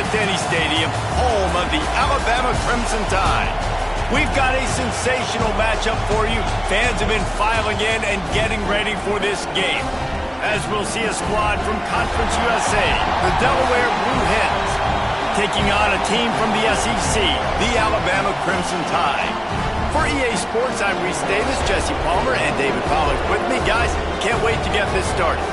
Denny Stadium, home of the Alabama Crimson Tide. We've got a sensational matchup for you. Fans have been filing in and getting ready for this game, as we'll see a squad from Conference USA, the Delaware Blue Hens, taking on a team from the SEC, the Alabama Crimson Tide. For EA Sports, I'm Reese Davis, Jesse Palmer, and David Pollack with me. Guys, can't wait to get this started.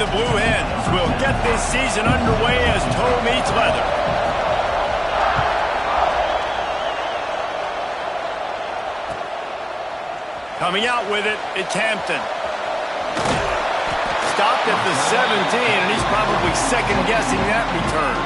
The Blue Hens will get this season underway as toe meets leather. Coming out with it, it's Hampton. Stopped at the 17, and he's probably second-guessing that return.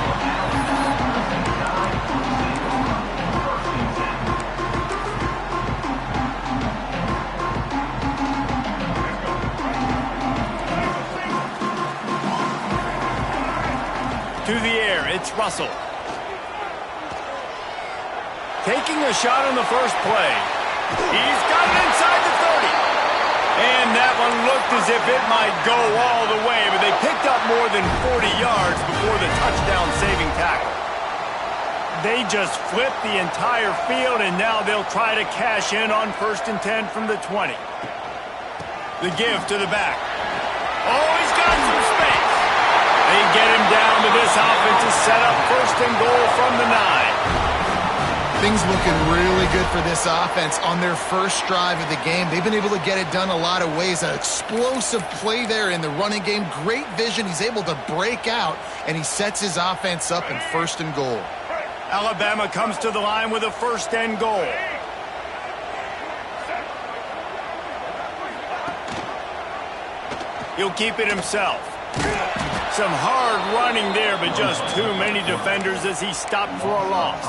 To the air, it's Russell. Taking a shot on the first play. He's got it inside the 30. And that one looked as if it might go all the way, but they picked up more than 40 yards before the touchdown-saving tackle. They just flipped the entire field, and now they'll try to cash in on 1st and 10 from the 20. The give to the back. Oh, he's got some space. They get him down to this offensive setup, 1st and goal from the 9. Things looking really good for this offense on their first drive of the game. They've been able to get it done a lot of ways. An explosive play there in the running game. Great vision. He's able to break out, and he sets his offense up in 1st and goal. Alabama comes to the line with a 1st and goal. He'll keep it himself. Some hard running there, but just too many defenders as he stopped for a loss.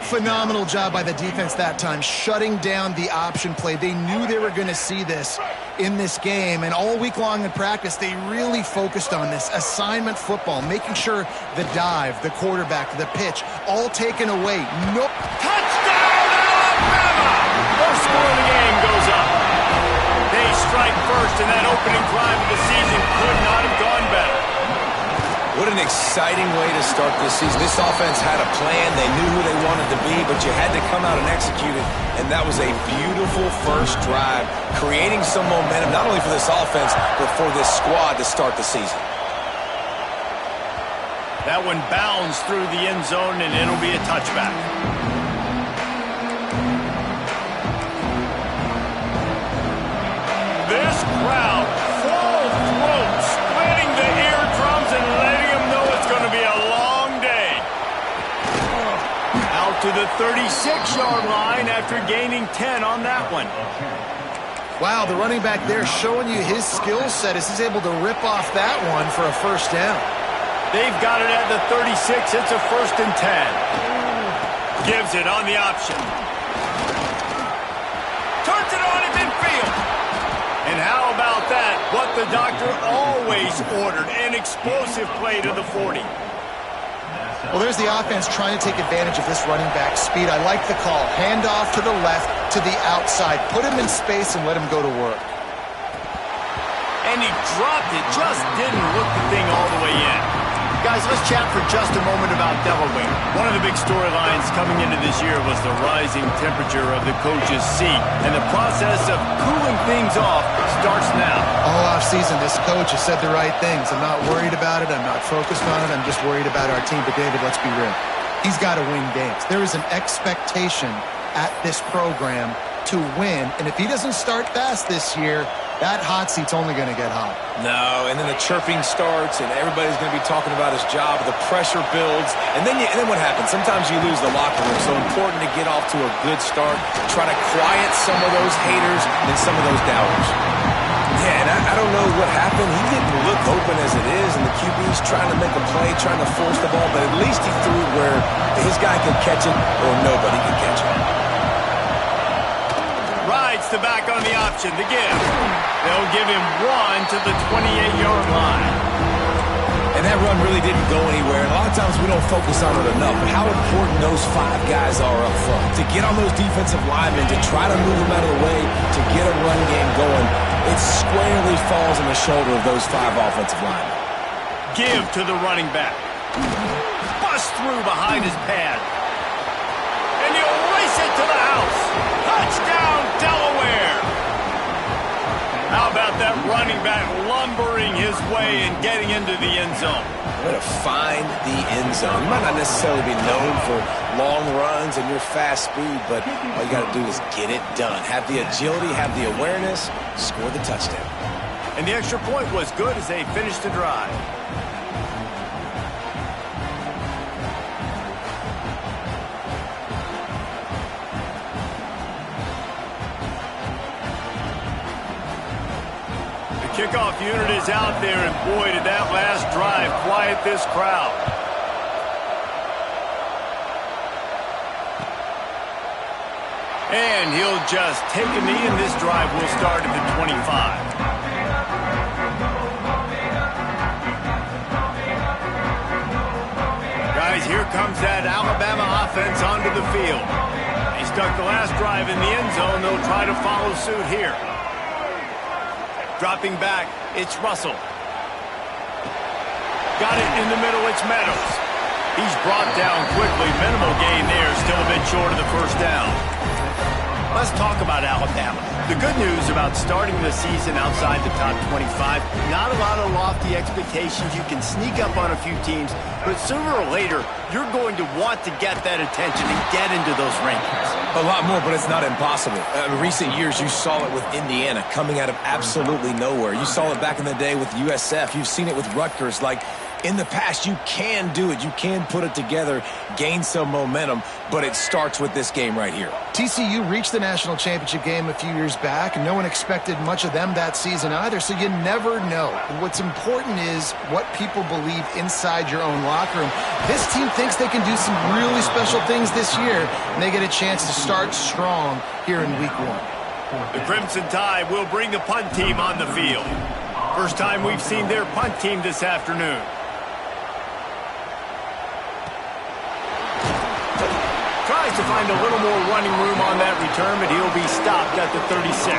Phenomenal job by the defense that time, shutting down the option play. They knew they were going to see this in this game, and all week long in practice, they really focused on this assignment football, making sure the dive, the quarterback, the pitch, all taken away. Nope. Touchdown, Alabama! First score of the game goes up. They strike first, and that opening drive of the season could not have gone better. What an exciting way to start this season. This offense had a plan. They knew who they wanted to be, but you had to come out and execute it, and that was a beautiful first drive, creating some momentum, not only for this offense, but for this squad to start the season. That one bounds through the end zone, and it'll be a touchback. This crowd, full throat, splitting the eardrums and letting them know it's going to be a long day. Out to the 36-yard line after gaining 10 on that one. Wow, the running back there showing you his skill set as he's able to rip off that one for a 1st down. They've got it at the 36. It's a 1st and 10. Gives it on the option. Turns it on at midfield. And how about that? What the doctor always ordered, an explosive play to the 40. Well, there's the offense trying to take advantage of this running back speed. I like the call. Hand off to the left, to the outside. Put him in space and let him go to work. And he dropped it. Just didn't look the thing all the way in. Guys, let's chat for just a moment about Delaware. One of the big storylines coming into this year was the rising temperature of the coach's seat. And the process of cooling things off starts now. All offseason, this coach has said the right things. I'm not worried about it. I'm not focused on it. I'm just worried about our team. But, David, let's be real. He's got to win games. There is an expectation at this program to win. And if he doesn't start fast this year, that hot seat's only going to get hot. No, and then the chirping starts, and everybody's going to be talking about his job. The pressure builds, and then what happens? Sometimes you lose the locker room. So important to get off to a good start. Try to quiet some of those haters and some of those doubters. Yeah, And I don't know what happened. He didn't look open as it is, and the QB's trying to make a play, trying to force the ball, but at least he threw it where his guy could catch it or nobody could catch it. Rides the back on the option, the give. They'll give him 1 to the 28-yard line. And that run really didn't go anywhere. And a lot of times we don't focus on it enough, but how important those 5 guys are up front. To get on those defensive linemen, to try to move them out of the way, to get a run game going, it squarely falls on the shoulder of those 5 offensive linemen. Give to the running back. Bust through behind his pad. And he'll race it to the house. Touchdown, Delaware. How about that running back lumbering his way and getting into the end zone? Way to find the end zone. You might not necessarily be known for long runs and your fast speed, but all you got to do is get it done. Have the agility, have the awareness, score the touchdown. And the extra point was good as they finished the drive. Kickoff unit is out there, and boy, did that last drive quiet this crowd. And he'll just take a knee, and this drive will start at the 25. Guys, here comes that Alabama offense onto the field. They stuck the last drive in the end zone. They'll try to follow suit here. Dropping back, it's Russell. Got it in the middle, it's Meadows. He's brought down quickly. Minimal gain there, still a bit short of the first down. Let's talk about Alabama. The good news about starting the season outside the top 25, not a lot of lofty expectations. You can sneak up on a few teams, but sooner or later, you're going to want to get that attention and get into those rankings. A lot more, but it's not impossible. In recent years, you saw it with Indiana coming out of absolutely nowhere. You saw it back in the day with USF. You've seen it with Rutgers. Like, in the past, you can do it. You can put it together, gain some momentum, but it starts with this game right here. TCU reached the national championship game a few years back, and no one expected much of them that season either, so you never know. What's important is what people believe inside your own locker room. This team thinks they can do some really special things this year, and they get a chance to start strong here in week 1. The Crimson Tide will bring the punt team on the field. First time we've seen their punt team this afternoon. Tries to find a little more running room on that return, but he'll be stopped at the 36.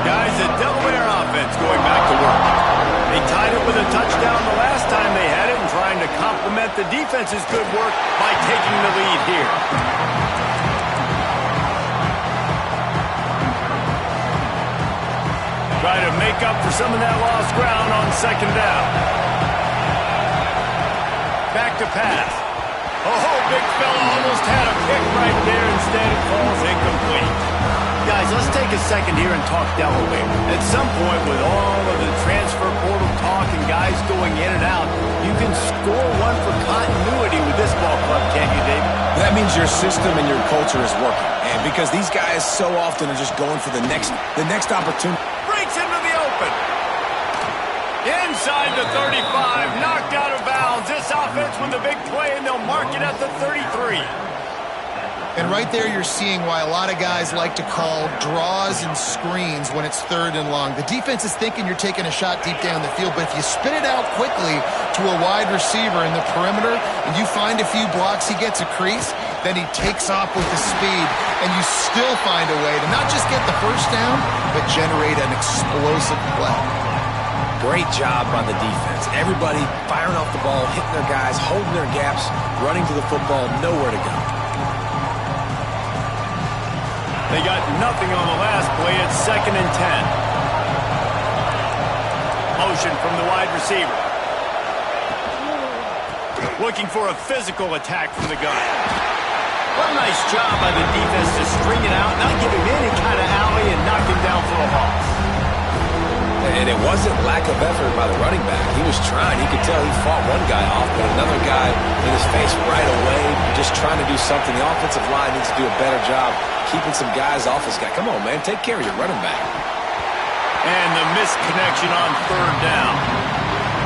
Guys, the Delaware offense going back to work. They tied it with a touchdown the last time they had it and trying to complement the defense's good work by taking the lead here. Try to make up for some of that lost ground on second down. Back to pass. Oh, big fella almost had a pick right there. Instead, it falls incomplete. Guys, let's take a second here and talk Delaware. At some point, with all of the transfer portal talk and guys going in and out, you can score one for continuity with this ball club, can't you, David? That means your system and your culture is working. And because these guys so often are just going for the next opportunity. Breaks into the open. Inside the 35, knocked out of bounds. This offense with a big play, and they'll mark it at the 33. And right there you're seeing why a lot of guys like to call draws and screens when it's 3rd and long. The defense is thinking you're taking a shot deep down the field, but if you spit it out quickly to a wide receiver in the perimeter and you find a few blocks, he gets a crease, then he takes off with the speed, and you still find a way to not just get the first down, but generate an explosive play. Great job by the defense. Everybody firing off the ball, hitting their guys, holding their gaps, running to the football, nowhere to go. They got nothing on the last play. It's 2nd and 10. Motion from the wide receiver. Looking for a physical attack from the gun. What a nice job by the defense to string it out, not give him any kind of alley, and knock him down for a loss. And it wasn't lack of effort by the running back. He was trying. He could tell he fought one guy off, but another guy in his face right away, just trying to do something. The offensive line needs to do a better job keeping some guys off his guy. Come on, man. Take care of your running back. And the missed connection on third down.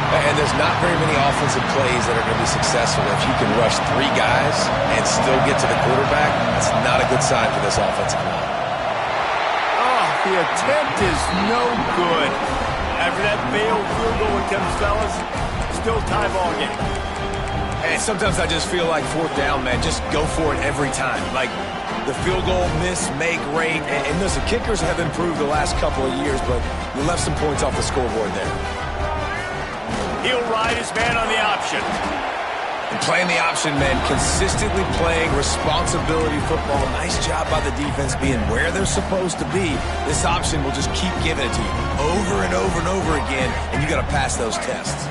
And there's not very many offensive plays that are going to be successful if you can rush 3 guys and still get to the quarterback. That's not a good sign for this offensive line. Oh, the attempt is no good. After that failed field goal attempt, fellas, still tie ball game. And sometimes I just feel like 4th down, man, just go for it every time. Like the field goal miss, make, rate. And listen, kickers have improved the last couple of years, but you left some points off the scoreboard there. He'll ride his man on the option. And playing the option, man, consistently playing responsibility football. Nice job by the defense being where they're supposed to be. This option will just keep giving it to you over and over and over again, and you got to pass those tests.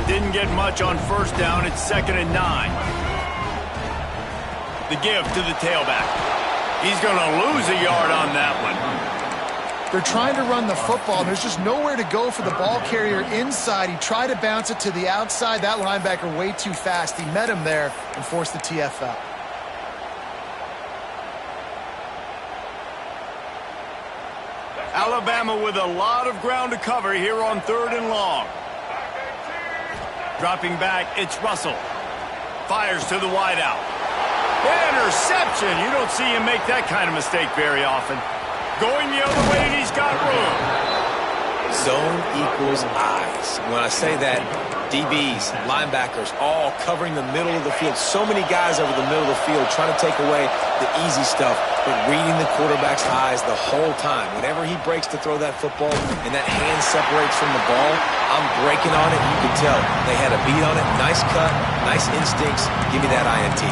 Didn't get much on first down. It's 2nd and 9. The give to the tailback. He's going to lose a yard on that one. They're trying to run the football, and there's just nowhere to go for the ball carrier inside. He tried to bounce it to the outside. That linebacker way too fast. He met him there and forced the TFL. Alabama with a lot of ground to cover here on 3rd and long. Dropping back, it's Russell. Fires to the wideout. Interception. You don't see him make that kind of mistake very often. Going the other way, and he's got room. Zone equals eyes. When I say that, DBs, linebackers, all covering the middle of the field. So many guys over the middle of the field trying to take away the easy stuff, but reading the quarterback's eyes the whole time. Whenever he breaks to throw that football and that hand separates from the ball, I'm breaking on it. You can tell they had a beat on it. Nice cut, nice instincts. Give me that INT.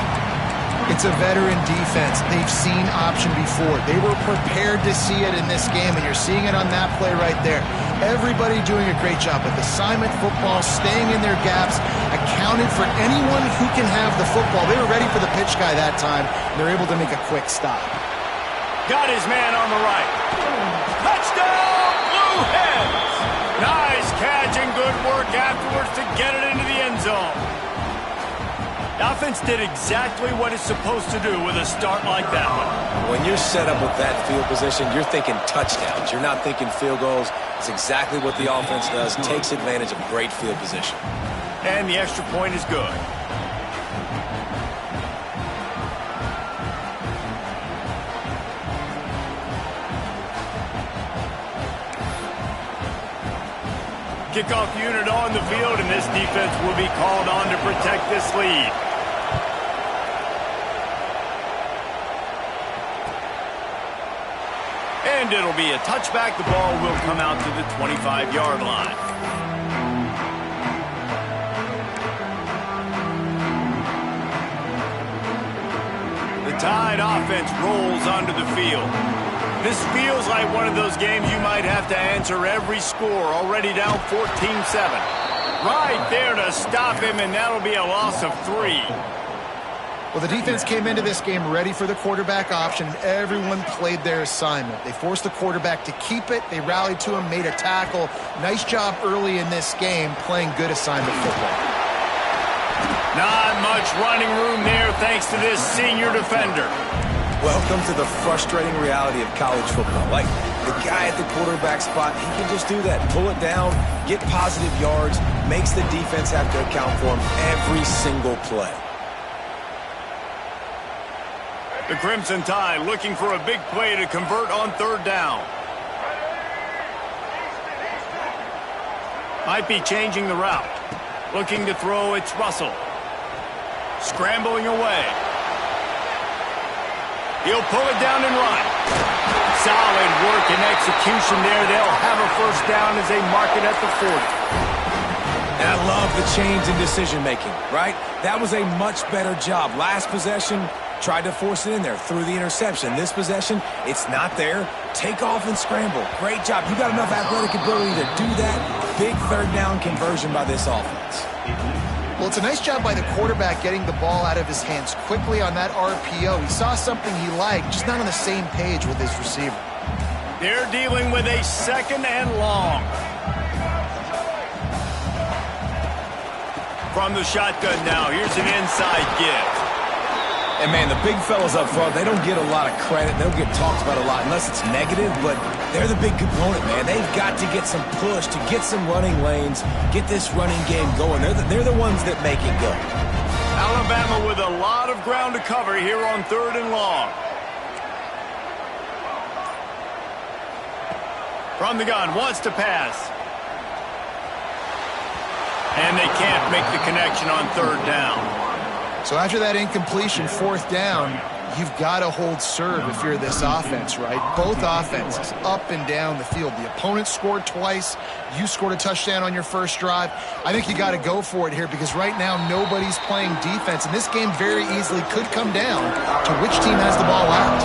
It's a veteran defense. They've seen option before. They were prepared to see it in this game, and you're seeing it on that play right there. Everybody doing a great job with assignment football, staying in their gaps, accounted for anyone who can have the football. They were ready for the pitch guy that time, and they're able to make a quick stop. Got his man on the right. Touchdown, Blue Hens! Nice catch and good work afterwards to get it into the end zone. The offense did exactly what it's supposed to do with a start like that one. When you're set up with that field position, you're thinking touchdowns. You're not thinking field goals. It's exactly what the offense does. Takes advantage of great field position. And the extra point is good. Kickoff unit on the field, and this defense will be called on to protect this lead. And it'll be a touchback. The ball will come out to the 25-yard line. The Tide offense rolls onto the field. This feels like one of those games you might have to answer every score. Already down 14-7. Right there to stop him, and that'll be a loss of 3. Well, the defense came into this game ready for the quarterback option. Everyone played their assignment. They forced the quarterback to keep it. They rallied to him, made a tackle. Nice job early in this game playing good assignment football. Not much running room there thanks to this senior defender. Welcome to the frustrating reality of college football. Like, the guy at the quarterback spot, he can just do that. Pull it down, get positive yards, makes the defense have to account for him every single play. The Crimson Tide looking for a big play to convert on 3rd down. Might be changing the route. Looking to throw, it's Russell. Scrambling away. He'll pull it down and run. Solid work and execution there. They'll have a first down as they mark it at the 40. And I love the change in decision-making, right? That was a much better job. Last possession, tried to force it in there, threw the interception. This possession, it's not there. Take off and scramble. Great job. You got enough athletic ability to do that. Big 3rd down conversion by this offense. Well, it's a nice job by the quarterback getting the ball out of his hands quickly on that RPO. He saw something he liked, just not on the same page with his receiver. They're dealing with a 2nd and long. From the shotgun now, here's an inside give. And, man, the big fellas up front, they don't get a lot of credit. They don't get talked about a lot unless it's negative, but they're the big component, man. They've got to get some push, to get some running lanes, get this running game going. They're the ones that make it go. Alabama with a lot of ground to cover here on 3rd and long. From the gun, wants to pass. And they can't make the connection on 3rd down. So after that incompletion, 4th down, you've got to hold serve if you're this offense, right? Both offenses up and down the field. The opponent scored twice. You scored a touchdown on your first drive. I think you got to go for it here because right now nobody's playing defense. And this game very easily could come down to which team has the ball last.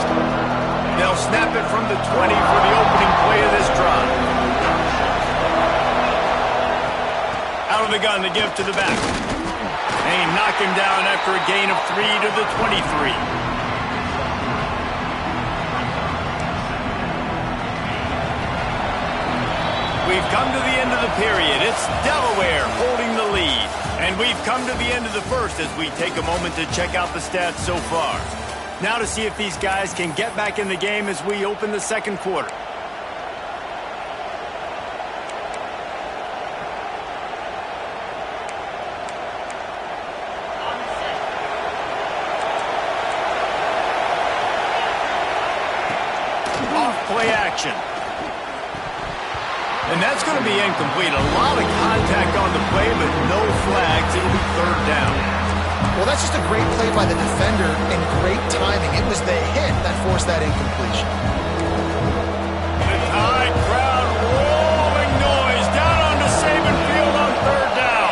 They'll snap it from the 20 for the opening play of this drive. Out of the gun to give to the back. They knock him down after a gain of 3 to the 23. We've come to the end of the period. It's Delaware holding the lead. And we've come to the end of the first as we take a moment to check out the stats so far. Now to see if these guys can get back in the game as we open the second quarter. Off-play action. And that's going to be incomplete. A lot of contact on the play, but no flags. It'll be 3rd down. Well, that's just a great play by the defender and great timing. It was the hit that forced that incompletion. The Tide crowd rolling noise down onto Saban Field on 3rd down.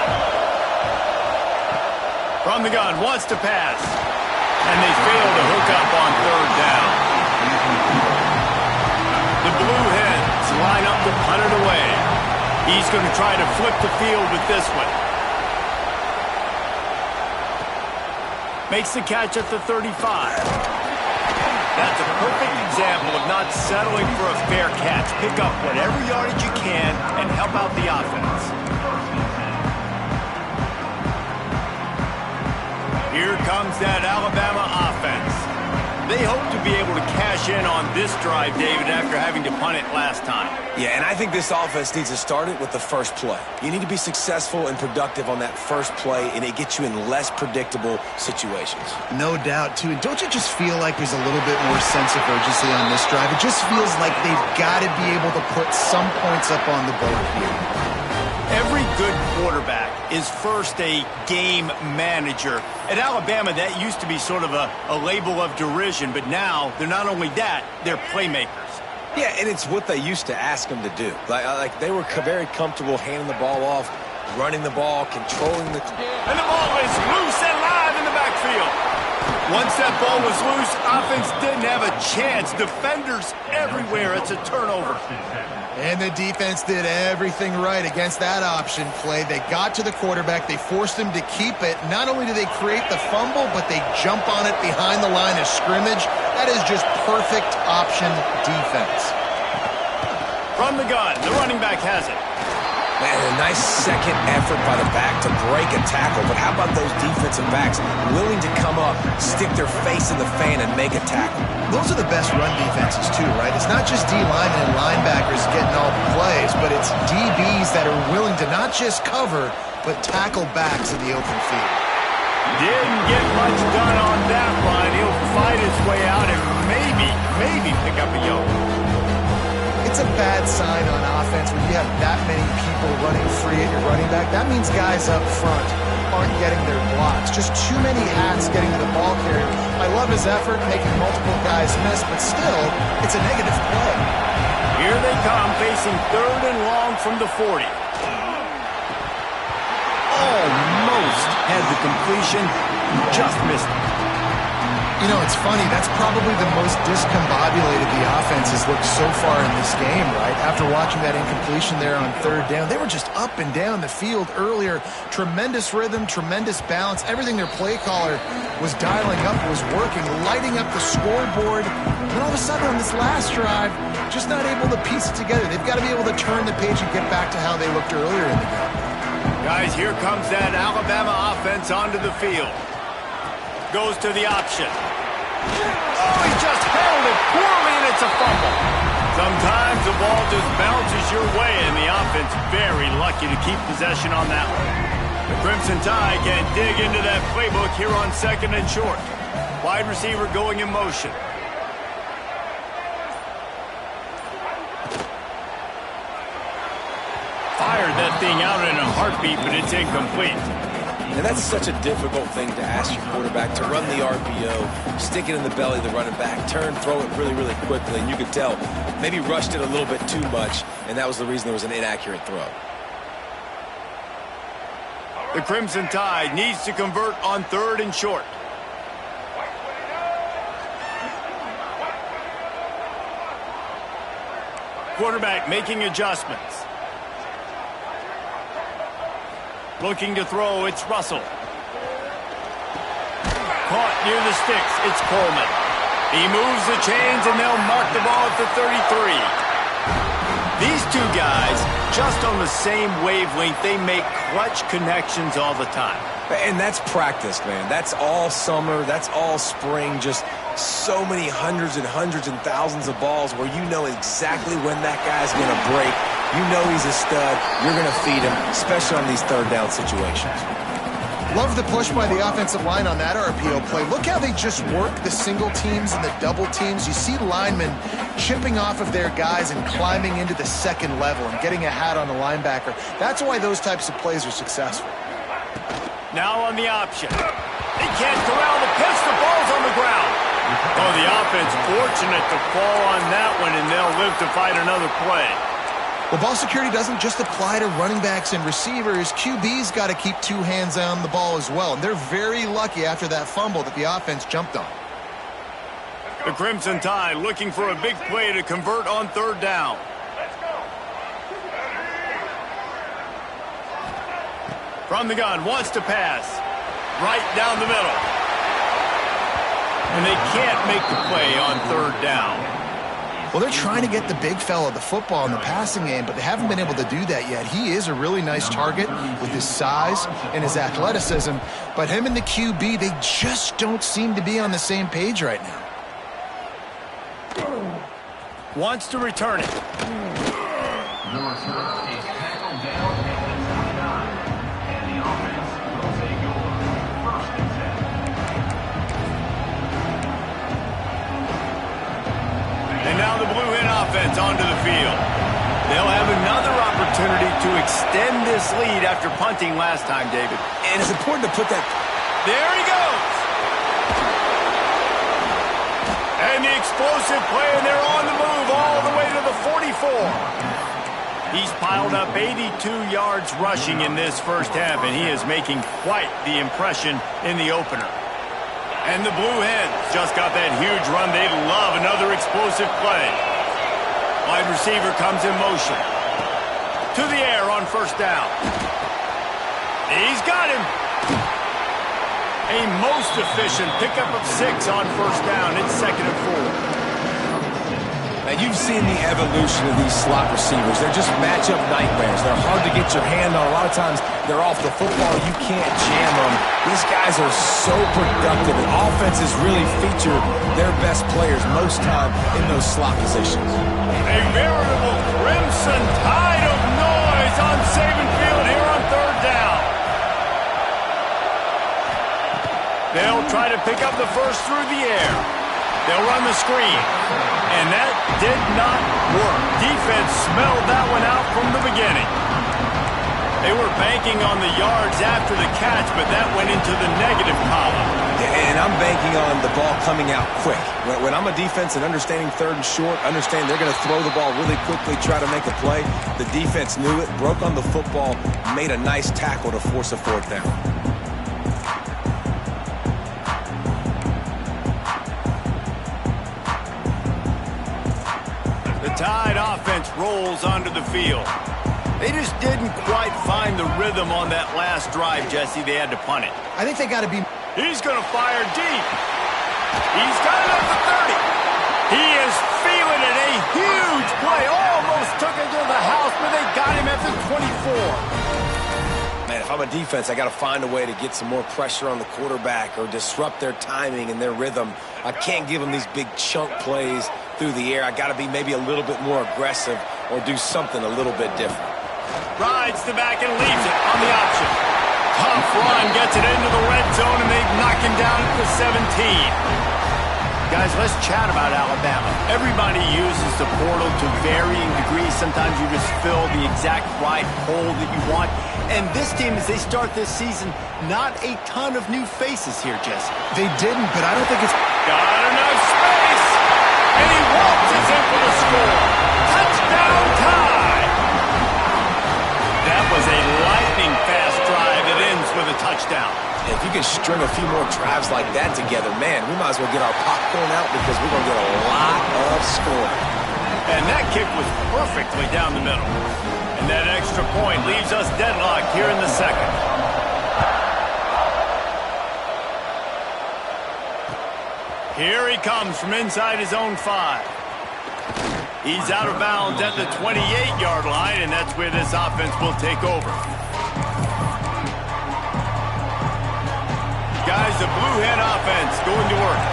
From the gun, wants to pass. And they fail to hook up on 3rd down. The Blue Hens line up to punt it away. He's going to try to flip the field with this one. Makes the catch at the 35. That's a perfect example of not settling for a fair catch. Pick up whatever yardage you can and help out the offense. Here comes that Alabama offense. They hope to be able to cash in on this drive, David, after having to punt it last time. Yeah, and I think this offense needs to start it with the first play. You need to be successful and productive on that first play, and it gets you in less predictable situations. No doubt, too. And don't you just feel like there's a little bit more sense of urgency on this drive? It just feels like they've got to be able to put some points up on the board here. Every good quarterback is first a game manager. At Alabama, that used to be sort of a label of derision, but now they're not only that, they're playmakers. Yeah, and it's what they used to ask them to do. Like they were very comfortable handing the ball off, running the ball, controlling the... And the ball is loose and live in the backfield. Once that ball was loose, offense didn't have a chance. Defenders everywhere. It's a turnover. And the defense did everything right against that option play. They got to the quarterback. They forced him to keep it. Not only do they create the fumble, but they jump on it behind the line of scrimmage. That is just perfect option defense. From the gun, the running back has it. Man, a nice second effort by the back to break a tackle. But how about those defensive backs willing to come up, stick their face in the fan, and make a tackle? Those are the best run defenses, too, right? It's not just D-linemen and linebackers getting all the plays, but it's DBs that are willing to not just cover, but tackle backs in the open field. Didn't get much done on that one. He'll fight his way out and maybe pick up a yoke. It's a bad sign on offense when you have that many people running free at your running back. That means guys up front aren't getting their blocks. Just too many hats getting to the ball carrier. I love his effort, making multiple guys miss, but still, it's a negative play. Here they come, facing 3rd and long from the 40. Almost had the completion, just missed it. You know, it's funny. That's probably the most discombobulated the offense has looked so far in this game, right? After watching that incompletion there on 3rd down, they were just up and down the field earlier. Tremendous rhythm, tremendous balance. Everything their play caller was dialing up was working, lighting up the scoreboard. And all of a sudden on this last drive, just not able to piece it together. They've got to be able to turn the page and get back to how they looked earlier in the game. Guys, here comes that Alabama offense onto the field. goes to the option. Oh, he just handled it poorly, and it's a fumble. Sometimes the ball just bounces your way, and the offense very lucky to keep possession on that one. The Crimson Tide can dig into that playbook here on 2nd and short. Wide receiver going in motion. Fired that thing out in a heartbeat, but it's incomplete. And that's such a difficult thing to ask your quarterback, to run the RPO, stick it in the belly of the running back, turn, throw it really, really quickly. And you could tell, maybe rushed it a little bit too much, and that was the reason there was an inaccurate throw. The Crimson Tide needs to convert on 3rd and short. Quarterback making adjustments. Looking to throw, it's Russell. Caught near the sticks, it's Coleman. He moves the chains, and they'll mark the ball at the 33. These two guys, just on the same wavelength, they make clutch connections all the time. And that's practice, man. That's all summer. That's all spring. Just so many hundreds and thousands of balls where you know exactly when that guy's going to break. You know he's a stud. You're going to feed him, especially on these 3rd down situations. Love the push by the offensive line on that RPO play. Look how they just work the single teams and the double teams. You see linemen chipping off of their guys and climbing into the 2nd level and getting a hat on the linebacker. That's why those types of plays are successful. Now on the option. They can't corral the pitch. The ball's on the ground. Oh, the offense fortunate to fall on that one, and they'll live to fight another play. Well, ball security doesn't just apply to running backs and receivers. QB's got to keep 2 hands on the ball as well. And they're very lucky after that fumble that the offense jumped on. The Crimson Tide looking for a big play to convert on 3rd down. From the gun, wants to pass. Right down the middle. And they can't make the play on 3rd down. Well, they're trying to get the big fella the football in the passing game, but they haven't been able to do that yet. He is a really nice target with his size and his athleticism, but him and the QB, they just don't seem to be on the same page right now. Wants to return it. And now the Blue Hen offense onto the field. They'll have another opportunity to extend this lead after punting last time, David. And it's important to put that... There he goes! And the explosive play, and they're on the move all the way to the 44. He's piled up 82 yards rushing in this first half, and he is making quite the impression in the opener. And the Blue Hens just got that huge run. They love another explosive play. Wide receiver comes in motion. To the air on 1st down. He's got him. A most efficient pickup of 6 on 1st down. It's 2nd and 4. Now, you've seen the evolution of these slot receivers. They're just matchup nightmares. They're hard to get your hand on. A lot of times, they're off the football. You can't jam them. These guys are so productive, and offenses really feature their best players most time in those slot positions. A veritable Crimson Tide of noise on Saban Field here on 3rd down. They'll try to pick up the first through the air. They'll run the screen. And that did not work. Defense smelled that one out from the beginning. They were banking on the yards after the catch, but that went into the negative column. And I'm banking on the ball coming out quick. When I'm a defense and understanding 3rd and short, understand they're going to throw the ball really quickly, try to make a play. The defense knew it, broke on the football, made a nice tackle to force a 4th down. Tide offense rolls onto the field. They just didn't quite find the rhythm on that last drive, Jesse. They had to punt it. I think they got to be... He's going to fire deep. He's got it at the 30. He is feeling it. A huge play. Almost took it to the house, but they got him at the 24. Man, if I'm a defense, I got to find a way to get some more pressure on the quarterback or disrupt their timing and their rhythm. I can't give them these big chunk plays through the air. I got to be maybe a little bit more aggressive or do something a little bit different. Rides the back and leaves it on the option. Tough run, gets it into the red zone, and they knock him down at the 17. Guys, let's chat about Alabama. Everybody uses the portal to varying degrees. Sometimes you just fill the exact right hole that you want. And this team, as they start this season, not a ton of new faces here, Jesse. They didn't, but I don't think it's... Got enough space! And he waltzes in for the score. Touchdown tie! That was a lightning-fast drive that ends with a touchdown. If you can string a few more drives like that together, man, we might as well get our popcorn out because we're going to get a lot of scoring. And that kick was perfectly down the middle. And that extra point leaves us deadlocked here in the second. Here he comes from inside his own 5. He's out of bounds at the 28-yard line, and that's where this offense will take over. Guys, the Blue Hen offense going to work.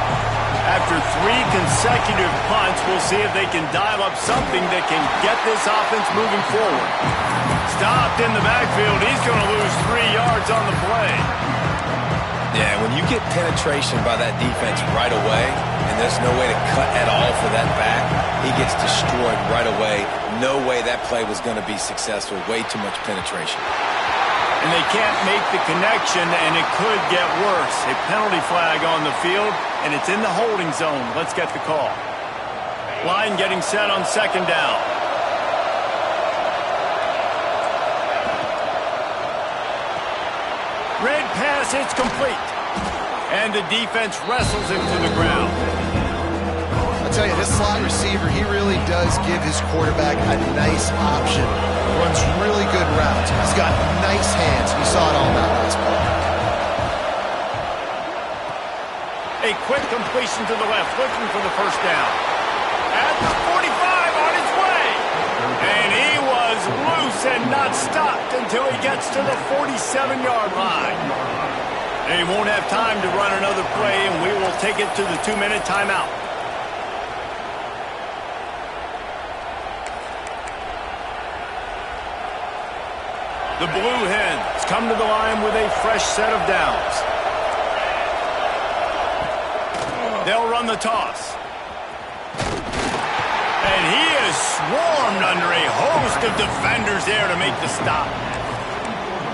After 3 consecutive punts, we'll see if they can dial up something that can get this offense moving forward. Stopped in the backfield. He's going to lose 3 yards on the play. Yeah, when you get penetration by that defense right away, and there's no way to cut at all for that back, he gets destroyed right away. No way that play was going to be successful. Way too much penetration. And they can't make the connection, and it could get worse. A penalty flag on the field, and it's in the holding zone. Let's get the call. Line getting set on second down. Red pass, it's complete. And the defense wrestles him to the ground. I'll tell you, this slot receiver, he really does give his quarterback a nice option. Runs really good routes. He's got nice hands. We saw it all that last play. A quick completion to the left, looking for the first down. At the 45, on his way. And he was loose and not stopped until he gets to the 47-yard line. They won't have time to run another play, and we will take it to the 2-minute timeout. The Blue Hens come to the line with a fresh set of downs. They'll run the toss. And he is swarmed under a host of defenders there to make the stop.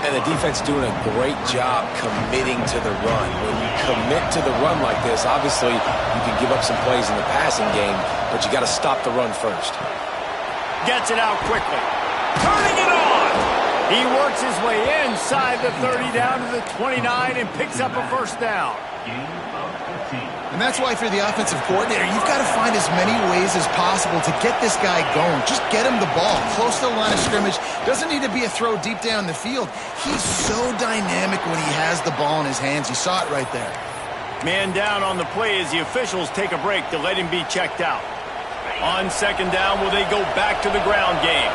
And the defense doing a great job committing to the run. When you commit to the run like this, obviously you can give up some plays in the passing game, but you got to stop the run first. Gets it out quickly. Turning it on. He works his way inside the 30 down to the 29 and picks up a first down. And that's why, if you're the offensive coordinator, you've got to find as many ways as possible to get this guy going. Just get him the ball close to the line of scrimmage. Doesn't need to be a throw deep down the field. He's so dynamic when he has the ball in his hands. You saw it right there. Man down on the play as the officials take a break to let him be checked out. On second down, will they go back to the ground game?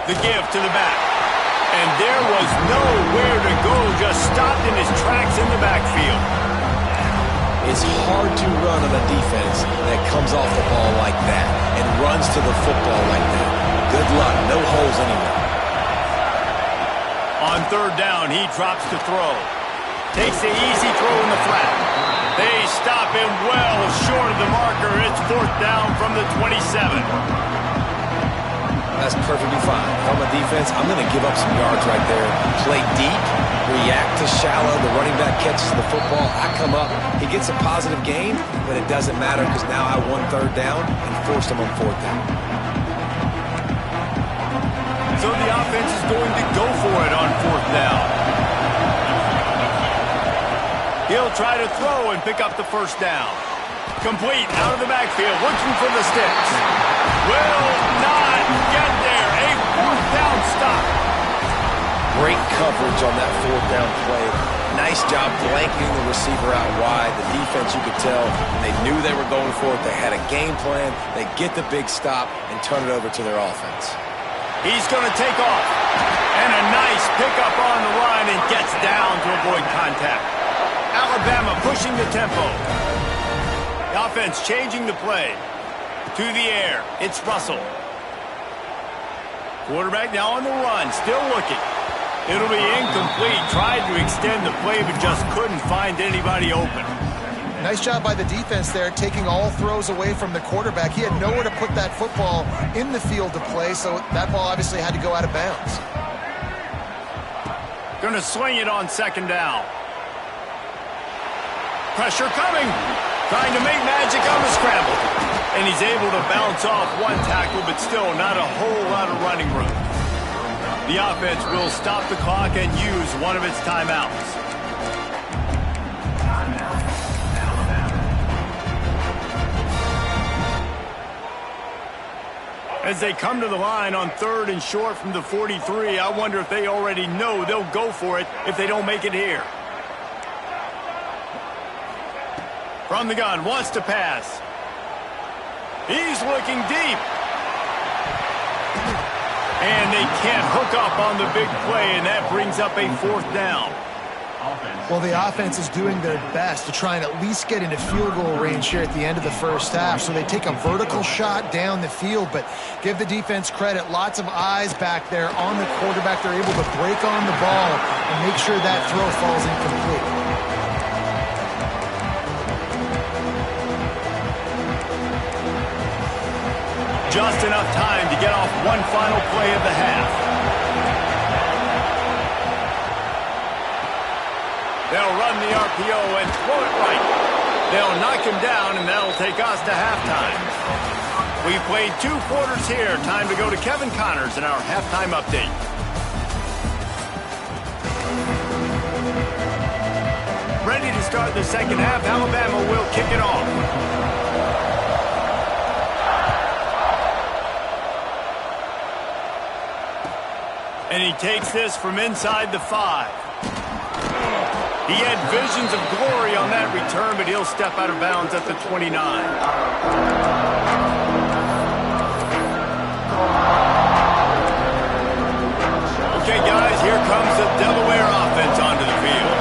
The give to the back. And there was nowhere to go, just stopped in his tracks in the backfield. It's hard to run on a defense that comes off the ball like that and runs to the football like that. Good luck, no holes anywhere. On third down, he drops to throw. Takes the easy throw in the flat. They stop him well short of the marker. It's fourth down from the 27. That's perfectly fine. If I'm a defense, I'm going to give up some yards right there. Play deep, react to shallow. The running back catches the football. I come up. He gets a positive gain, but it doesn't matter because now I won third down and forced him on fourth down. So the offense is going to go for it on fourth down. He'll try to throw and pick up the first down. Complete out of the backfield, looking for the sticks. Will not get there. A fourth down stop. Great coverage on that fourth down play. Nice job blanketing the receiver out wide. The defense, you could tell, they knew they were going for it. They had a game plan. They get the big stop and turn it over to their offense. He's going to take off. And a nice pickup on the line and gets down to avoid contact. Alabama pushing the tempo. The offense changing the play. To the air. It's Russell. Quarterback now on the run. Still looking. It'll be incomplete. Tried to extend the play, but just couldn't find anybody open. Nice job by the defense there, taking all throws away from the quarterback. He had nowhere to put that football in the field to play, so that ball obviously had to go out of bounds. Going to swing it on second down. Pressure coming. Trying to make magic on the scramble. And he's able to bounce off one tackle, but still not a whole lot of running room. The offense will stop the clock and use one of its timeouts. As they come to the line on 3rd and short from the 43, I wonder if they already know they'll go for it if they don't make it here. From the gun, wants to pass. He's looking deep. And they can't hook up on the big play, and that brings up a 4th down. Well, the offense is doing their best to try and at least get into field goal range here at the end of the first half. So they take a vertical shot down the field, but give the defense credit. Lots of eyes back there on the quarterback. They're able to break on the ball and make sure that throw falls incomplete. Just enough time to get off one final play of the half. They'll run the RPO and throw it right. They'll knock him down, and that'll take us to halftime. We played 2 quarters here. Time to go to Kevin Connors in our halftime update. Ready to start the second half. Alabama will kick it off. And he takes this from inside the 5. He had visions of glory on that return, but he'll step out of bounds at the 29. Okay, guys, here comes the Delaware offense onto the field.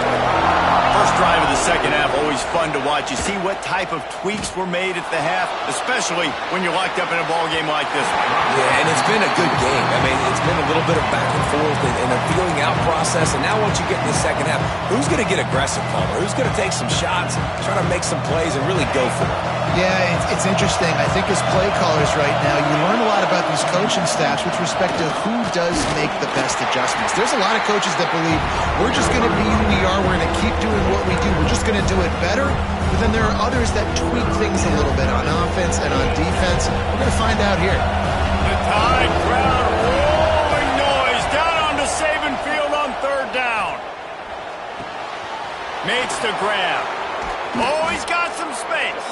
First drive of the second half, always fun to watch. You see what type of tweaks were made at the half, especially when you're locked up in a ball game like this one. Yeah, and it's been a good game. I mean, it's been a little bit of back and forth and a feeling out process. And now once you get in the second half, who's going to get aggressive, Palmer? Who's going to take some shots, try to make some plays, and really go for it? Yeah, it's interesting. I think as play callers right now, you learn a lot about these coaching staffs with respect to who does make the best adjustments. There's a lot of coaches that believe we're just going to be who we are. We're going to keep doing what we do. We're just going to do it better. But then there are others that tweak things a little bit on offense and on defense. We're going to find out here. The Tide crowd rolling noise down onto Saban Field on 3rd down. Makes the grab. Oh, he's got some space.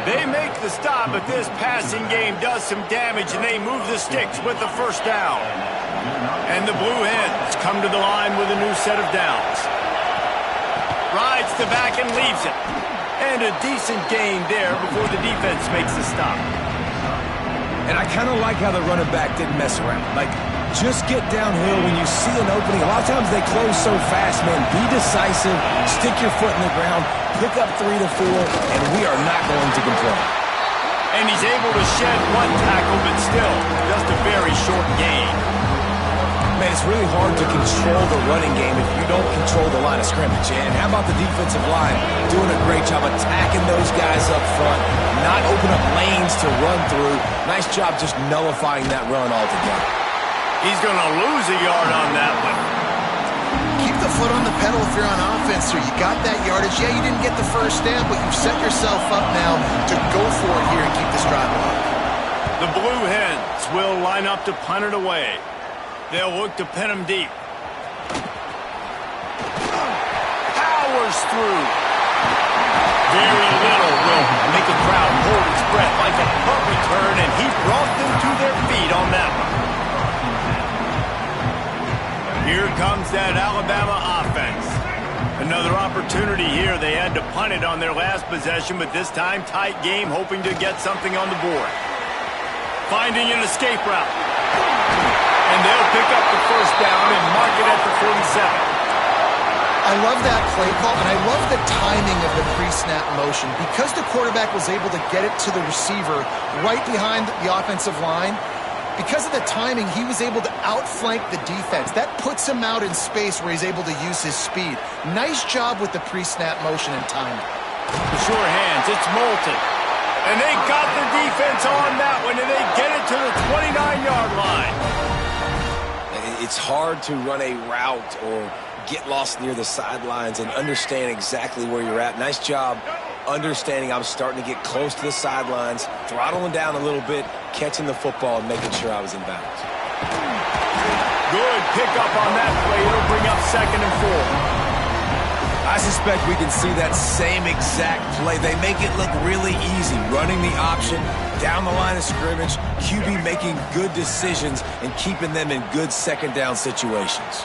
They make the stop, but this passing game does some damage, and they move the sticks with the first down. And the Blue Hens come to the line with a new set of downs. Rides the back and leaves it. And a decent gain there before the defense makes the stop. And I kind of like how the running back didn't mess around. Like, just get downhill when you see an opening. A lot of times they close so fast, man. Be decisive, stick your foot in the ground, pick up 3 to 4, and we are not going to complain. And he's able to shed one tackle, but still, just a very short gain. Man, it's really hard to control the running game if you don't control the line of scrimmage. And how about the defensive line doing a great job attacking those guys up front, not open up lanes to run through. Nice job just nullifying that run altogether. He's going to lose a yard on that one. Keep the foot on the pedal if you're on offense, sir. You got that yardage. Yeah, you didn't get the first down, but you've set yourself up now to go for it here and keep this drive alive. The Blue Hens will line up to punt it away. They'll look to pin him deep. Powers through. Very little will make a crowd hold its breath like a punt return, and he brought them to their feet on that one. Here comes that Alabama offense. Another opportunity here. They had to punt it on their last possession, but this time tight game, hoping to get something on the board. Finding an escape route. And they'll pick up the first down and mark it at the 47. I love that play call, and I love the timing of the pre-snap motion. Because the quarterback was able to get it to the receiver right behind the offensive line, because of the timing, he was able to outflank the defense. That puts him out in space where he's able to use his speed. Nice job with the pre-snap motion and timing. The sure hands, it's Moulton. And they got the defense on that one, and they get it to the 29-yard line. It's hard to run a route or get lost near the sidelines and understand exactly where you're at. Nice job understanding I was starting to get close to the sidelines, throttling down a little bit, catching the football, and making sure I was in bounds. Good pickup on that play. It'll bring up 2nd and 4. I suspect we can see that same exact play. They make it look really easy, running the option down the line of scrimmage, QB making good decisions and keeping them in good second down situations.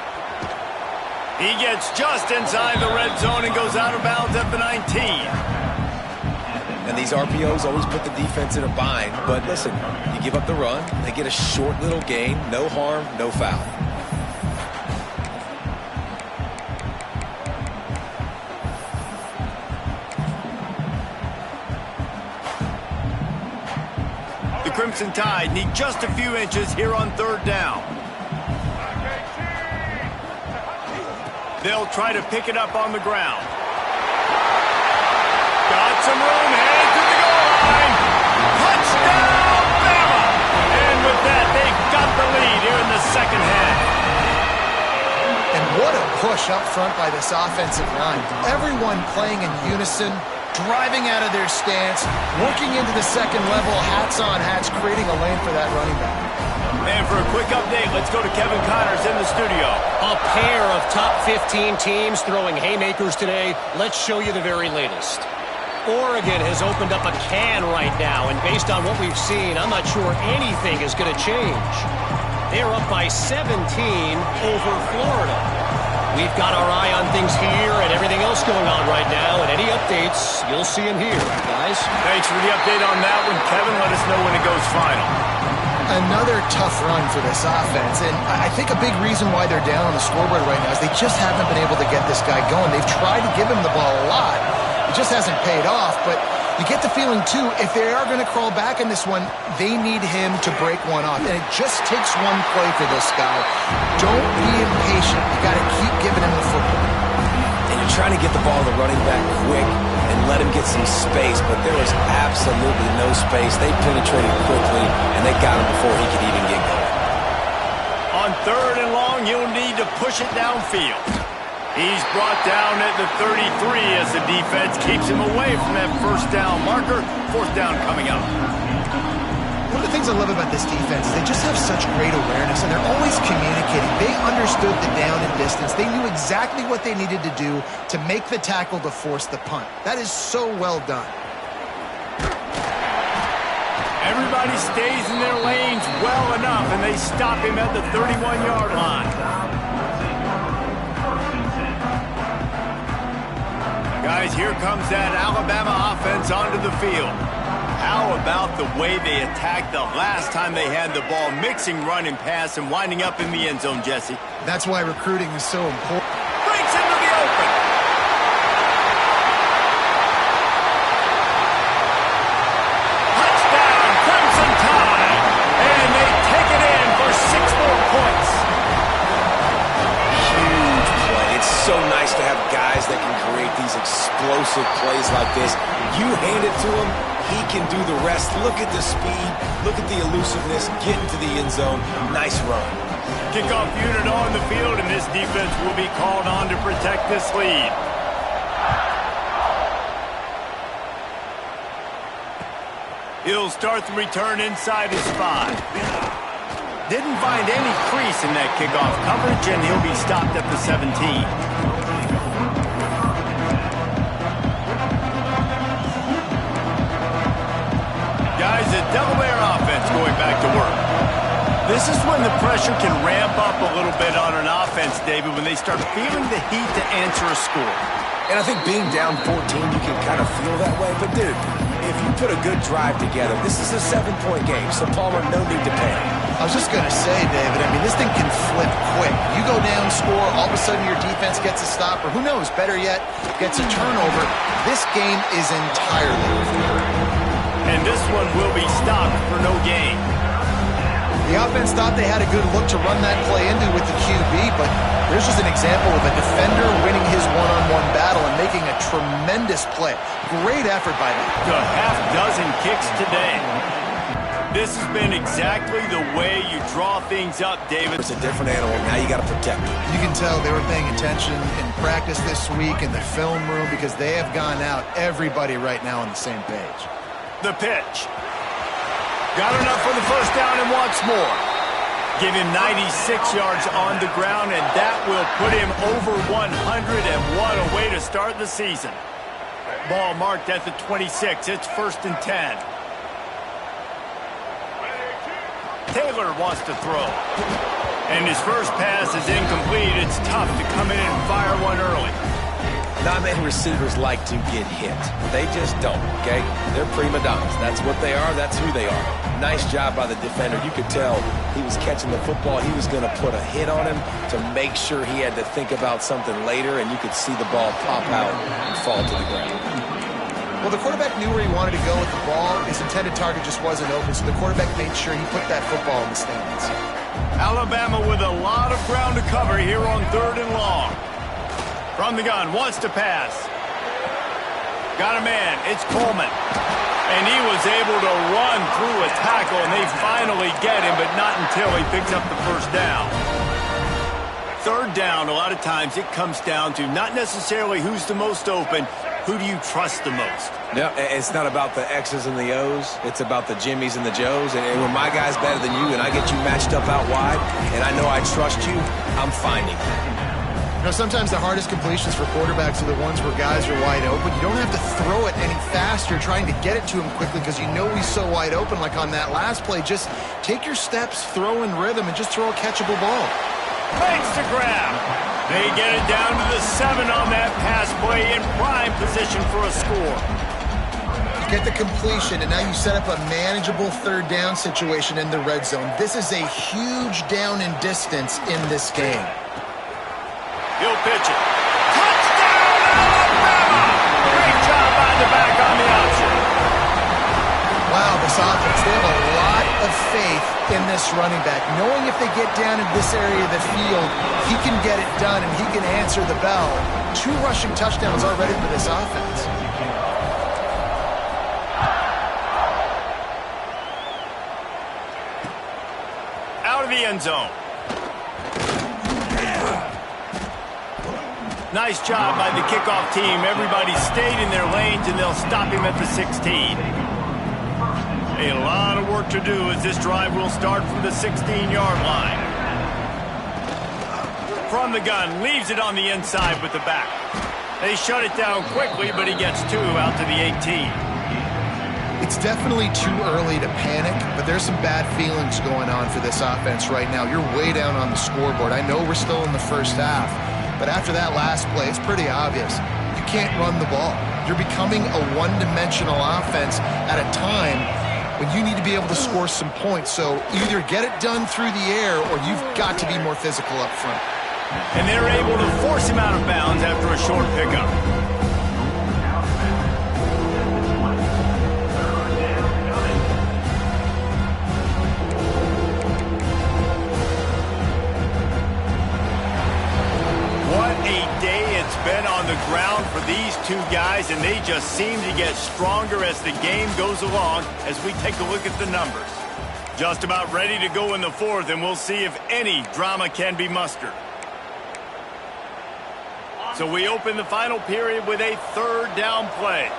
He gets just inside the red zone and goes out of bounds at the 19. And these RPOs always put the defense in a bind. But listen, you give up the run, they get a short little gain, no harm, no foul. The Crimson Tide need just a few inches here on 3rd down. They'll try to pick it up on the ground. Got some room, headed to the goal line. Touchdown, Bama! And with that, they've got the lead here in the second half. And what a push up front by this offensive line. Everyone playing in unison, driving out of their stance, working into the second level, hats on hats, creating a lane for that running back. And for a quick update, let's go to Kevin Connors in the studio. A pair of top 15 teams throwing haymakers today. Let's show you the very latest. Oregon has opened up a can right now, and based on what we've seen, I'm not sure anything is going to change. They're up by 17 over Florida. We've got our eye on things here and everything else going on right now, and any updates, you'll see them here, guys. Thanks for the update on that one, Kevin. Let us know when it goes final. Another tough run for this offense, and I think a big reason why they're down on the scoreboard right now is they just haven't been able to get this guy going. They've tried to give him the ball a lot. It just hasn't paid off, but you get the feeling, too, if they are going to crawl back in this one, they need him to break one off, and it just takes one play for this guy. Don't be impatient. You got to keep giving him the football. And you're trying to get the ball to the running back quick and let him get some space, but there was absolutely no space. They penetrated quickly, and they got him before he could even get going. On 3rd and long, you'll need to push it downfield. He's brought down at the 33 as the defense keeps him away from that first down marker. 4th down coming up. One of the things I love about this defense is they just have such great awareness, and they're always communicating. They understood the down and distance. They knew exactly what they needed to do to make the tackle to force the punt. That is so well done. Everybody stays in their lanes well enough, and they stop him at the 31-yard line. Guys, here comes that Alabama offense onto the field. How about the way they attacked the last time they had the ball, mixing run and pass and winding up in the end zone, Jesse? That's why recruiting is so important. Breaks into the open. Touchdown, Crimson Tide. And they take it in for 6 more points. Huge play. It's so nice to have guys that can create these explosive plays like this. You hand it to him, he can do the rest. Look at the speed, look at the elusiveness, get into the end zone. Nice run. Kickoff unit on the field, and this defense will be called on to protect this lead. He'll start the return inside his 5. Didn't find any crease in that kickoff coverage, and he'll be stopped at the 17. Guys, the Delaware offense going back to work. This is when the pressure can ramp up a little bit on an offense, David, when they start feeling the heat to answer a score. And I think being down 14, you can kind of feel that way. But, dude, if you put a good drive together, this is a 7-point game, so Palmer, no need to panic. I was just going to say, David, I mean, this thing can flip quick. You go down, score, all of a sudden your defense gets a stop, or who knows, better yet, gets a turnover. This game is entirely over. And this one will be stopped for no gain. The offense thought they had a good look to run that play into with the QB, but there's just an example of a defender winning his one-on-one battle and making a tremendous play. Great effort by them. The half dozen kicks today. This has been exactly the way you draw things up, David. It's a different animal. Now you got to protect it. You can tell they were paying attention in practice this week in the film room because they have gone out, everybody right now on the same page. The pitch. Got enough for the first down and wants more. Give him 96 yards on the ground, and that will put him over 100, and what a way to start the season. Ball marked at the 26. It's 1st and 10. Taylor wants to throw. And his first pass is incomplete. It's tough to come in and fire one early. Not many receivers like to get hit. They just don't, okay? They're prima donnas. That's what they are. That's who they are. Nice job by the defender. You could tell he was catching the football. He was going to put a hit on him to make sure he had to think about something later, and you could see the ball pop out and fall to the ground. Well, the quarterback knew where he wanted to go with the ball. His intended target just wasn't open, so the quarterback made sure he put that football in the stands. Alabama with a lot of ground to cover here on 3rd and long. From the gun, wants to pass. Got a man, it's Coleman. And he was able to run through a tackle, and they finally get him, but not until he picks up the first down. 3rd down, a lot of times it comes down to not necessarily who's the most open, who do you trust the most? No, it's not about the X's and the O's. It's about the Jimmies and the Joes. And when my guy's better than you and I get you matched up out wide and I know I trust you, I'm finding you. You know, sometimes the hardest completions for quarterbacks are the ones where guys are wide open. You don't have to throw it any faster trying to get it to him quickly because you know he's so wide open like on that last play. Just take your steps, throw in rhythm, and just throw a catchable ball. Makes the grab. They get it down to the 7 on that pass play in prime position for a score. You get the completion, and now you set up a manageable 3rd down situation in the red zone. This is a huge down in distance in this game. He'll pitch it. Touchdown, Alabama! Great job by the back on the option. Wow, this offense, they have a lot of faith in this running back. Knowing if they get down in this area of the field, he can get it done and he can answer the bell. 2 rushing touchdowns already for this offense. Out of the end zone. Nice job by the kickoff team. Everybody stayed in their lanes, and they'll stop him at the 16. A lot of work to do as this drive will start from the 16-yard line. From the gun, leaves it on the inside with the back. They shut it down quickly, but he gets 2 out to the 18. It's definitely too early to panic, but there's some bad feelings going on for this offense right now. You're way down on the scoreboard. I know we're still in the first half, but after that last play, it's pretty obvious. You can't run the ball. You're becoming a one-dimensional offense at a time when you need to be able to score some points. So either get it done through the air or you've got to be more physical up front. And they're able to force him out of bounds after a short pickup. What a day it's been on the ground for these 2 guys, and they just seem to get stronger as the game goes along as we take a look at the numbers. Just about ready to go in the 4th, and we'll see if any drama can be mustered. So we open the final period with a 3rd down play.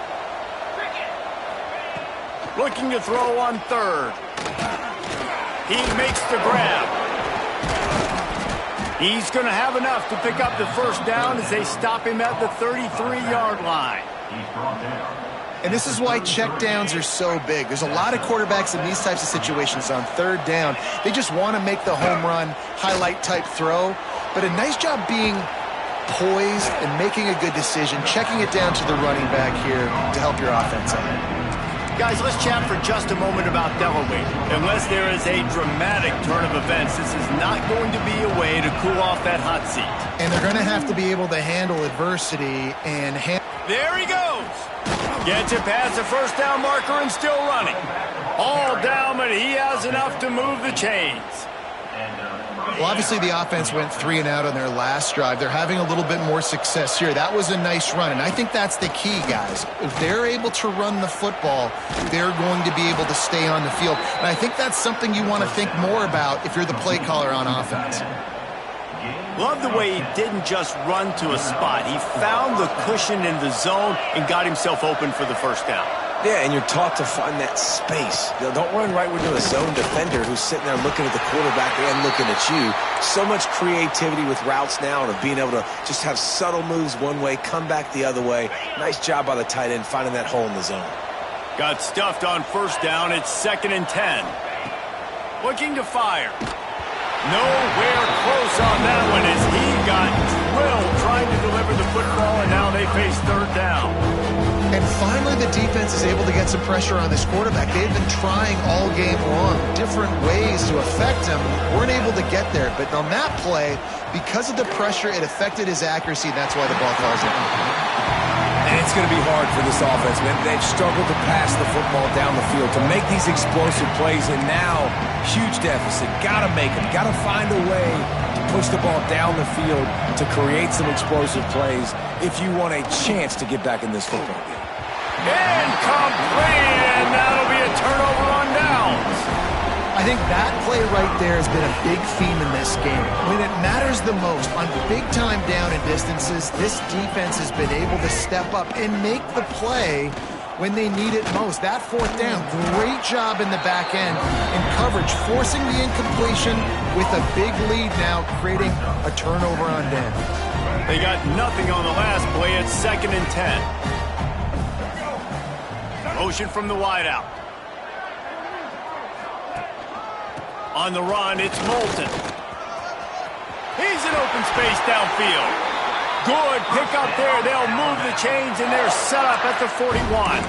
Looking to throw on 3rd. He makes the grab. He's going to have enough to pick up the first down as they stop him at the 33-yard line. And this is why checkdowns are so big. There's a lot of quarterbacks in these types of situations on 3rd down. They just want to make the home run, highlight-type throw. But a nice job being poised and making a good decision, checking it down to the running back here to help your offense out. Guys, let's chat for just a moment about Delaware. Unless there is a dramatic turn of events, this is not going to be a way to cool off that hot seat. And they're going to have to be able to handle adversity and there he goes. Gets it past the first down marker and still running. All down, but he has enough to move the chains. Well, obviously the offense went 3 and out on their last drive. They're having a little bit more success here. That was a nice run, and I think that's the key, guys. If they're able to run the football, they're going to be able to stay on the field. And I think that's something you want to think more about if you're the play caller on offense. Love the way he didn't just run to a spot. He found the cushion in the zone and got himself open for the first down. Yeah, and you're taught to find that space. Don't run right into a zone defender who's sitting there looking at the quarterback and looking at you. So much creativity with routes now and of being able to just have subtle moves one way, come back the other way. Nice job by the tight end finding that hole in the zone. Got stuffed on first down. It's 2nd and 10. Looking to fire. Nowhere close on that one as he got drilled trying to deliver the football, and now they face 3rd down. And finally, the defense is able to get some pressure on this quarterback. They've been trying all game long, different ways to affect him. Weren't able to get there. But on that play, because of the pressure, it affected his accuracy, and that's why the ball falls in. And it's going to be hard for this offense, man. They've struggled to pass the football down the field, to make these explosive plays, and now, huge deficit. Got to make them. Got to find a way to push the ball down the field to create some explosive plays if you want a chance to get back in this football game. Incomplete, and that'll be a turnover on downs. I think that play right there has been a big theme in this game. When it matters the most, on big-time down and distances, this defense has been able to step up and make the play when they need it most. That 4th down, great job in the back end in coverage, forcing the incompletion with a big lead now, creating a turnover on down. They got nothing on the last play. It's 2nd and 10. Motion from the wideout. On the run, it's Moulton. He's in open space downfield. Good pick up there. They'll move the chains, and they're set up at the 41.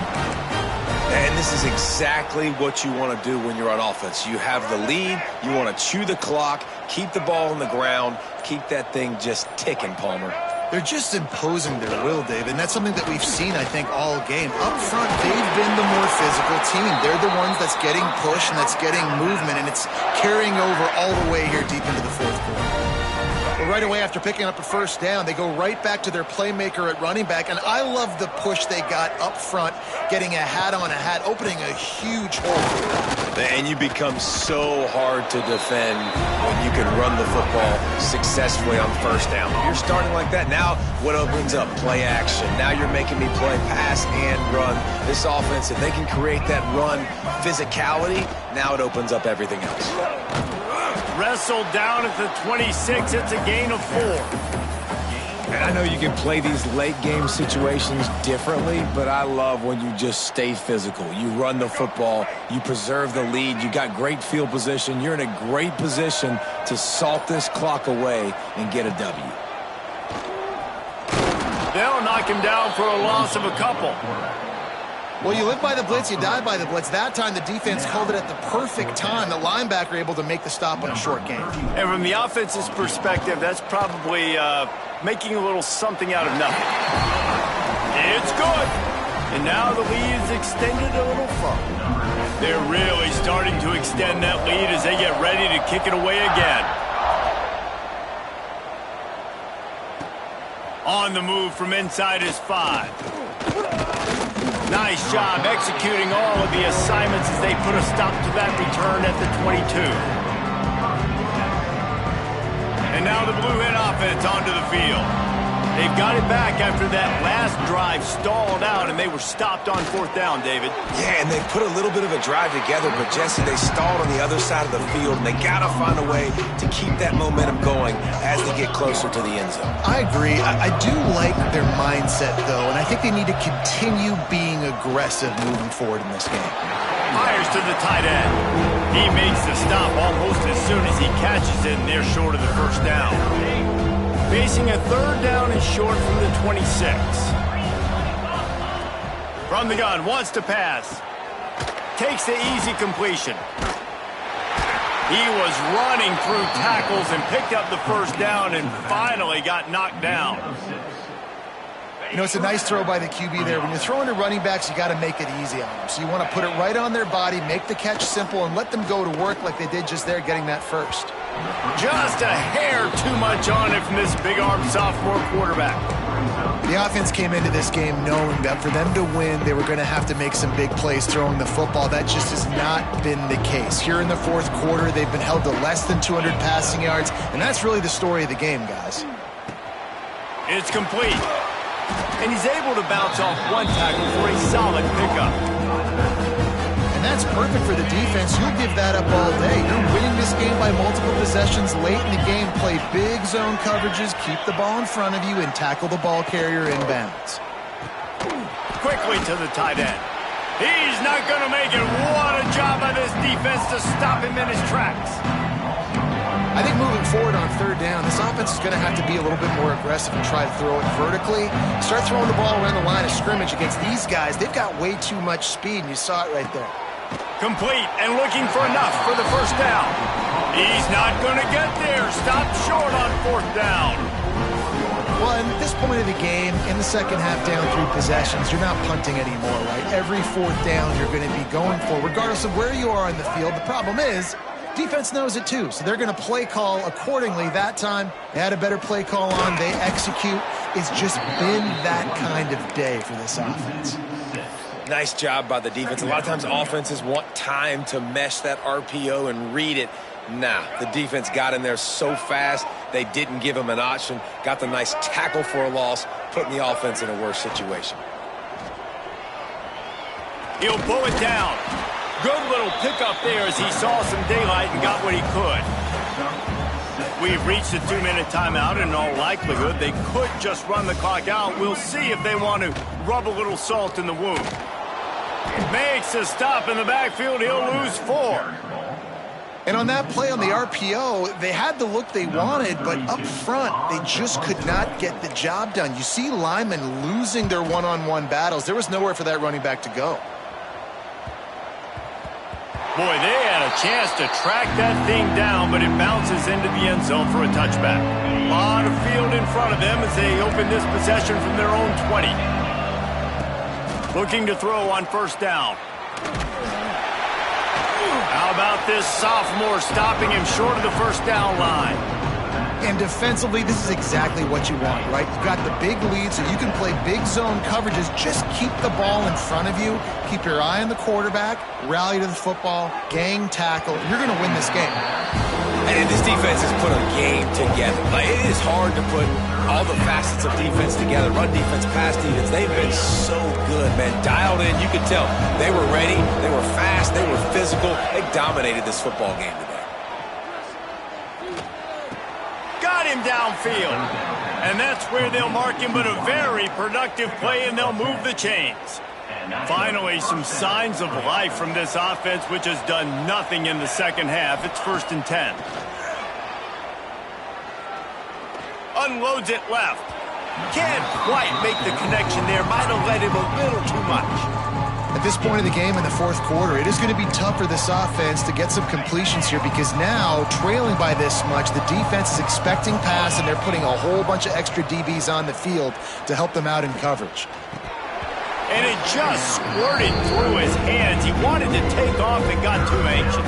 And this is exactly what you want to do when you're on offense. You have the lead. You want to chew the clock, keep the ball on the ground, keep that thing just ticking, Palmer. They're just imposing their will, David, and that's something that we've seen, I think, all game. Up front, they've been the more physical team. They're the ones that's getting pushed and that's getting movement, and it's carrying over all the way here deep into the 4th quarter. But right away after picking up a first down, they go right back to their playmaker at running back, and I love the push they got up front, getting a hat on a hat, opening a huge hole. And you become so hard to defend when you can run the football successfully on first down. You're starting like that. Now what opens up? Play action. Now you're making me play pass and run. This offense, if they can create that run physicality, now it opens up everything else. Wrestled down at the 26. It's a gain of 4. And I know you can play these late game situations differently, but I love when you just stay physical. You run the football, you preserve the lead, you got great field position, you're in a great position to salt this clock away and get a W. They'll knock him down for a loss of a couple. Well, you live by the blitz, you die by the blitz. That time, the defense called it at the perfect time. The linebacker able to make the stop on a short gain. And from the offense's perspective, that's probably making a little something out of nothing. It's good. And now the lead is extended a little further. They're really starting to extend that lead as they get ready to kick it away again. On the move from inside his 5. Nice job executing all of the assignments as they put a stop to that return at the 22. And now the Blue Hen offense onto the field. They've got it back after that last drive stalled out, and they were stopped on 4th down, David. Yeah, and they put a little bit of a drive together, but Jesse, they stalled on the other side of the field, and they got to find a way to keep that momentum going as they get closer to the end zone. I agree. I do like their mindset, though, and I think they need to continue being aggressive moving forward in this game. Fires to the tight end. He makes the stop almost as soon as he catches it, and they're short of the first down. Facing a 3rd down and short from the 26. From the gun, wants to pass. takes the easy completion. He was running through tackles and picked up the first down and finally got knocked down. You know, it's a nice throw by the QB there. When you're throwing to running backs, you got to make it easy on them. So you want to put it right on their body, make the catch simple, and let them go to work like they did just there, getting that first. Just a hair too much on it from this big-armed sophomore quarterback. The offense came into this game knowing that for them to win, they were going to have to make some big plays throwing the football. That just has not been the case. Here in the fourth quarter, they've been held to less than 200 passing yards, and that's really the story of the game, guys. It's complete. And he's able to bounce off one tackle for a solid pickup. And that's perfect for the defense. You'll give that up all day. You're winning this game by multiple possessions late in the game. Play big zone coverages, keep the ball in front of you, and tackle the ball carrier inbounds. Quickly to the tight end. He's not going to make it. What a job by this defense to stop him in his tracks. I think moving forward on third down, this offense is going to have to be a little bit more aggressive and try to throw it vertically. Start throwing the ball around the line of scrimmage against these guys. They've got way too much speed, and you saw it right there. Complete and looking for enough for the first down. He's not going to get there. Stopped short on fourth down. Well, at this point of the game, in the second half down 3 possessions, you're not punting anymore, right? Every fourth down you're going to be going for, regardless of where you are in the field. The problem is, defense knows it too, so they're going to play call accordingly. That time, they had a better play call on. They execute. It's just been that kind of day for this offense. Nice job by the defense. A lot of times offenses want time to mesh that RPO and read it. Nah, the defense got in there so fast, they didn't give him an option. Got the nice tackle for a loss, putting the offense in a worse situation. He'll pull it down. Good little pickup there as he saw some daylight and got what he could. We've reached the 2-minute timeout, and in all likelihood, they could just run the clock out. We'll see if they want to rub a little salt in the wound. Makes a stop in the backfield. He'll lose 4. And on that play on the RPO, they had the look they wanted, but up front, they just could not get the job done. You see linemen losing their one-on-one battles. There was nowhere for that running back to go. Boy, they had a chance to track that thing down, but it bounces into the end zone for a touchback. A lot of field in front of them as they open this possession from their own 20. Looking to throw on first down. How about this sophomore stopping him short of the first down line? And defensively, this is exactly what you want, right? You've got the big lead, so you can play big zone coverages. Just keep the ball in front of you. Keep your eye on the quarterback. Rally to the football. Gang tackle. You're going to win this game. And this defense has put a game together. Like, it is hard to put all the facets of defense together. Run defense, pass defense. They've been so good, man. Dialed in. You could tell they were ready. They were fast. They were physical. They dominated this football game today. Got him downfield. And that's where they'll mark him, but a very productive play, and they'll move the chains. Finally, some signs of life from this offense, which has done nothing in the second half. It's 1st and 10. Unloads it left. Can't quite make the connection there. Might have led him a little too much. At this point of the game in the fourth quarter, it is going to be tough for this offense to get some completions here because now, trailing by this much, the defense is expecting pass, and they're putting a whole bunch of extra DBs on the field to help them out in coverage. And it just squirted through his hands. He wanted to take off and got too anxious.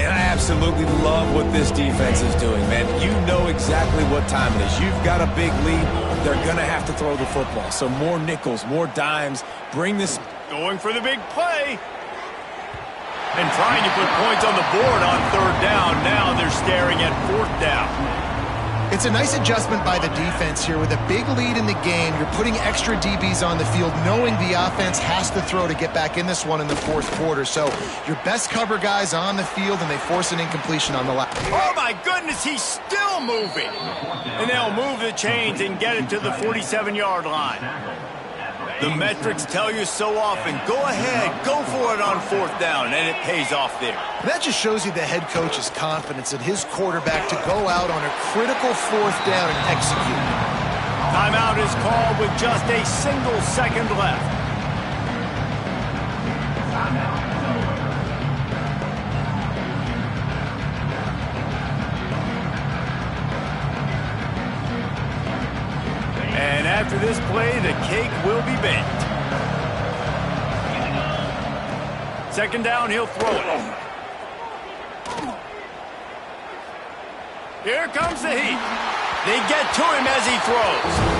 And I absolutely love what this defense is doing, man. You know exactly what time it is. You've got a big lead. They're going to have to throw the football. So more nickels, more dimes. Bring this. Going for the big play. And trying to put points on the board on third down. Now they're staring at fourth down. It's a nice adjustment by the defense here. With a big lead in the game, you're putting extra DBs on the field, knowing the offense has to throw to get back in this one in the fourth quarter. So your best cover guys on the field, and they force an incompletion on the last. Oh, my goodness, he's still moving. And they'll move the chains and get it to the 47-yard line. The metrics tell you so often, go ahead, go for it on fourth down, and it pays off there. And that just shows you the head coach's confidence in his quarterback to go out on a critical fourth down and execute. Timeout is called with just a single second left. this play, the cake will be baked. Second down, he'll throw it. Here comes the heat. They get to him as he throws.